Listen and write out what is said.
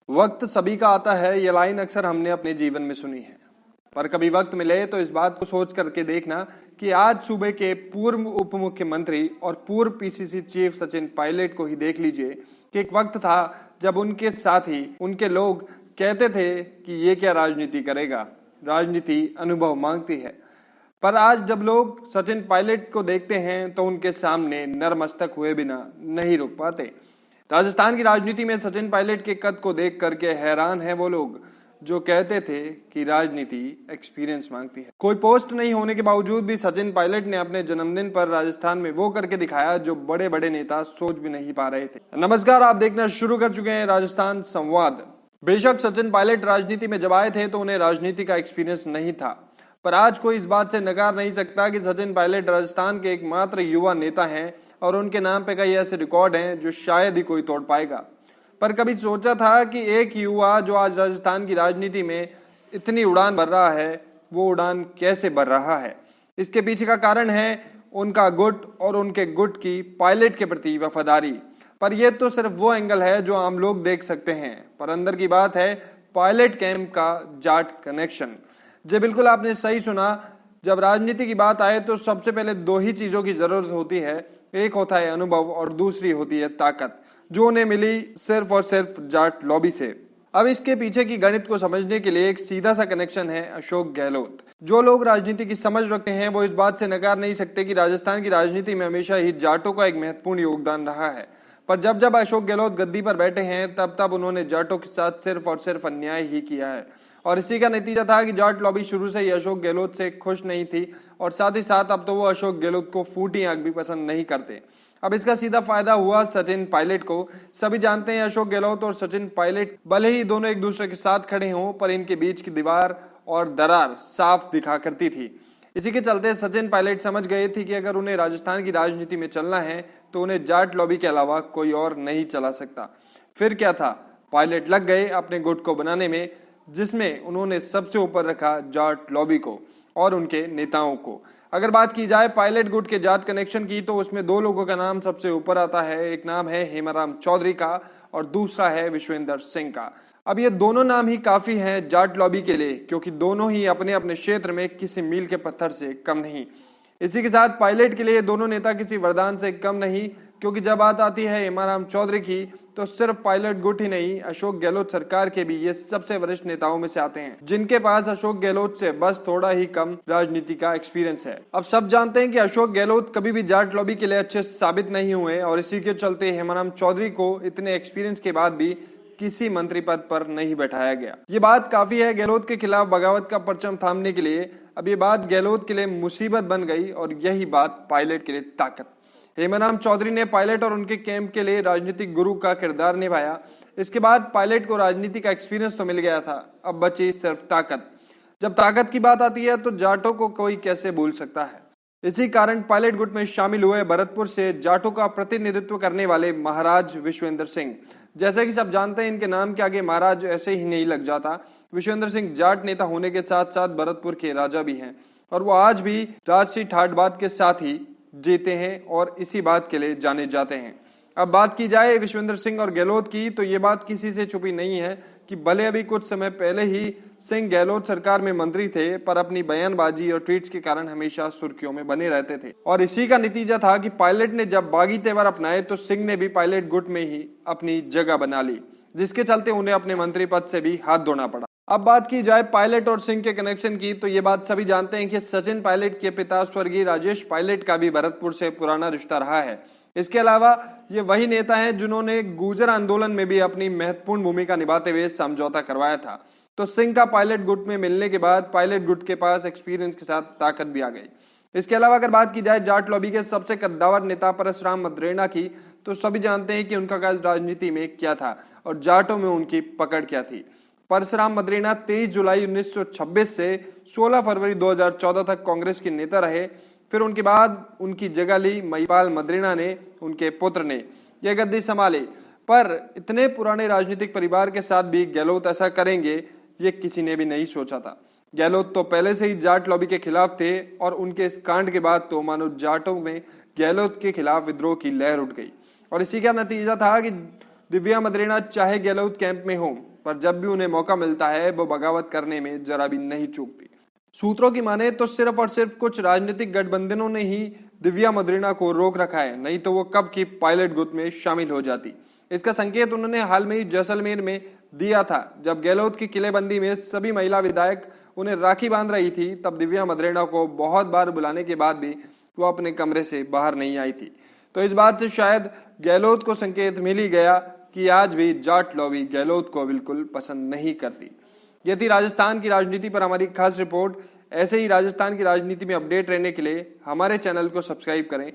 वक्त सभी का आता है, ये लाइन अक्सर हमने अपने जीवन में सुनी है। पर कभी वक्त मिले तो इस बात को सोच करके देखना कि आज सूबे के पूर्व उप मुख्यमंत्री और पूर्व पीसीसी चीफ सचिन पायलट को ही देख लीजिए कि एक वक्त था जब उनके साथी, उनके लोग कहते थे कि ये क्या राजनीति करेगा, राजनीति अनुभव मांगती है। पर आज जब लोग सचिन पायलट को देखते हैं तो उनके सामने नतमस्तक हुए बिना नहीं रुक पाते। राजस्थान की राजनीति में सचिन पायलट के कद को देख करके हैरान है वो लोग जो कहते थे कि राजनीति एक्सपीरियंस मांगती है। कोई पोस्ट नहीं होने के बावजूद भी सचिन पायलट ने अपने जन्मदिन पर राजस्थान में वो करके दिखाया जो बड़े बड़े नेता सोच भी नहीं पा रहे थे। नमस्कार, आप देखना शुरू कर चुके हैं राजस्थान संवाद। बेशक सचिन पायलट राजनीति में जब आए थे तो उन्हें राजनीति का एक्सपीरियंस नहीं था, पर आज कोई इस बात से नकार नहीं सकता कि सचिन पायलट राजस्थान के एकमात्र युवा नेता हैं और उनके नाम पे कई ऐसे रिकॉर्ड हैं जो शायद ही कोई तोड़ पाएगा। पर कभी सोचा था कि एक युवा जो आज राजस्थान की राजनीति में इतनी उड़ान भर रहा है, वो उड़ान कैसे भर रहा है? इसके पीछे का कारण है उनका गुट और उनके गुट की पायलट के प्रति वफादारी। पर यह तो सिर्फ वो एंगल है जो आम लोग देख सकते हैं, पर अंदर की बात है पायलट कैंप का जाट कनेक्शन। जी बिल्कुल, आपने सही सुना। जब राजनीति की बात आए तो सबसे पहले दो ही चीजों की जरूरत होती है, एक होता है अनुभव और दूसरी होती है ताकत, जो उन्हें मिली सिर्फ और सिर्फ जाट लॉबी से। अब इसके पीछे की गणित को समझने के लिए एक सीधा सा कनेक्शन है अशोक गहलोत। जो लोग राजनीति की समझ रखते हैं वो इस बात से नकार नहीं सकते कि राजस्थान की राजनीति में हमेशा ही जाटों का एक महत्वपूर्ण योगदान रहा है। पर जब जब अशोक गहलोत गद्दी पर बैठे हैं तब तब उन्होंने जाटों के साथ सिर्फ और सिर्फ अन्याय ही किया है, और इसी का नतीजा था कि जाट लॉबी शुरू से ही अशोक गहलोत से खुश नहीं थी, और साथ ही साथ अब तो वो अशोक गहलोत को फूटी आंख भी पसंद नहीं करते। अब इसका सीधा फायदा हुआ सचिन पायलट को। सभी जानते हैं अशोक गहलोत और सचिन पायलट भले ही दोनों एक दूसरे के साथ खड़े हों, पर इनके बीच की दीवार और दरार साफ दिखा करती थी। इसी के चलते सचिन पायलट समझ गए थे कि अगर उन्हें राजस्थान की राजनीति में चलना है तो उन्हें जाट लॉबी के अलावा कोई और नहीं चला सकता। फिर क्या था, पायलट लग गए अपने गुट को बनाने में, जिसमें उन्होंने सबसे ऊपर रखा जाट लॉबी को और उनके नेताओं को। अगर बात की जाए पायलट गुट के जाट कनेक्शन की तो उसमें दो लोगों का नाम सबसे ऊपर आता है। एक नाम है हेमाराम चौधरी का और दूसरा है विश्वेंद्र सिंह का। अब ये दोनों नाम ही काफी हैं जाट लॉबी के लिए, क्योंकि दोनों ही अपने अपने क्षेत्र में किसी मील के पत्थर से कम नहीं। इसी के साथ पायलट के लिए दोनों नेता किसी वरदान से कम नहीं, क्योंकि जब बात आती है हेमाराम चौधरी की तो सिर्फ पायलट गुट ही नहीं, अशोक गहलोत सरकार के भी ये सबसे वरिष्ठ नेताओं में से आते हैं जिनके पास अशोक गहलोत से बस थोड़ा ही कम राजनीति का एक्सपीरियंस है। अब सब जानते हैं कि अशोक गहलोत कभी भी जाट लॉबी के लिए अच्छे साबित नहीं हुए, और इसी के चलते हेमाराम चौधरी को इतने एक्सपीरियंस के बाद भी किसी मंत्री पद पर नहीं बैठाया गया। ये बात काफी है गहलोत के खिलाफ बगावत का परचम थामने के लिए। अब ये बात गहलोत के लिए मुसीबत बन गई और यही बात पायलट के लिए ताकत। हेमाराम चौधरी ने पायलट और उनके कैंप के लिए राजनीतिक गुरु का किरदार निभाया। इसके बाद पायलट को राजनीति का एक्सपीरियंस तो मिल गया था, अब बची सिर्फ ताकत। जब ताकत की बात आती है तो जाटों को कोई कैसे भूल सकता है। इसी कारण पायलट गुट में शामिल हुए भरतपुर से जाटों का प्रतिनिधित्व करने वाले महाराज विश्वेंद्र सिंह। जैसे कि सब जानते हैं इनके नाम के आगे महाराज ऐसे ही नहीं लग जाता। विश्वेंद्र सिंह जाट नेता होने के साथ साथ भरतपुर के राजा भी हैं, और वो आज भी राजसी ठाट-बाट के साथ ही जीते हैं और इसी बात के लिए जाने जाते हैं। अब बात की जाए विश्वेंद्र सिंह और गहलोत की तो ये बात किसी से छुपी नहीं है कि भले अभी कुछ समय पहले ही सिंह गहलोत सरकार में मंत्री थे, पर अपनी बयानबाजी और ट्वीट्स के कारण हमेशा सुर्खियों में बने रहते थे, और इसी का नतीजा था कि पायलट ने जब बागी तेवर अपनाए तो सिंह ने भी पायलट गुट में ही अपनी जगह बना ली, जिसके चलते उन्हें अपने मंत्री पद से भी हाथ धोना पड़ा। अब बात की जाए पायलट और सिंह के कनेक्शन की तो ये बात सभी जानते हैं कि सचिन पायलट के पिता स्वर्गीय राजेश पायलट का भी भरतपुर से पुराना रिश्ता रहा है। इसके अलावा ये वही नेता हैं जिन्होंने गुर्जर आंदोलन में भी अपनी महत्वपूर्ण भूमिका निभाते हुए समझौता करवाया था। तो सिंह का पायलट गुट में मिलने के बाद पायलट गुट के पास एक्सपीरियंस के साथ ताकत भी आ गई। इसके अलावा अगर बात की जाए जाट लॉबी के सबसे कद्दावर नेता परशुराम मद्रेना की तो सभी जानते हैं कि उनका काज राजनीति में क्या था और जाटों में उनकी पकड़ क्या थी। परशुराम मद्रेना 23 जुलाई 1926 से 16 फरवरी 2014 तक कांग्रेस के नेता रहे। फिर उनके बाद उनकी जगह ली महिपाल मद्रेना ने, उनके पुत्र ने यह गद्दी संभाली। पर इतने पुराने राजनीतिक परिवार के साथ भी गहलोत ऐसा करेंगे ये किसी ने भी नहीं सोचा था। गहलोत तो पहले से ही जाट लॉबी के खिलाफ थे, और उनके इस कांड के बाद तो मानो जाटों में गहलोत के खिलाफ विद्रोह की लहर उठ गई, और इसी का नतीजा था कि दिव्या मद्रेना चाहे गहलोत कैंप में हो पर जब भी उन्हें मौका मिलता है वो बगावत करने में जरा भी नहीं चूकती। सूत्रों की माने तो सिर्फ और सिर्फ कुछ राजनीतिक गठबंधनों ने ही दिव्या मदेरणा को रोक रखा है, नहीं तो वो कब की पायलट गुट में शामिल हो जाती। इसका संकेत उन्होंने हाल में ही जैसलमेर में दिया था, जब गहलोत की किलेबंदी में सभी महिला विधायक उन्हें राखी बांध रही थी। तब दिव्या मदेरणा को बहुत बार बुलाने के बाद भी वो अपने कमरे से बाहर नहीं आई थी। तो इस बात से शायद गहलोत को संकेत मिल ही गया कि आज भी जाट लॉबी गहलोत को बिल्कुल पसंद नहीं करती। ये थी राजस्थान की राजनीति पर हमारी खास रिपोर्ट। ऐसे ही राजस्थान की राजनीति में अपडेट रहने के लिए हमारे चैनल को सब्सक्राइब करें।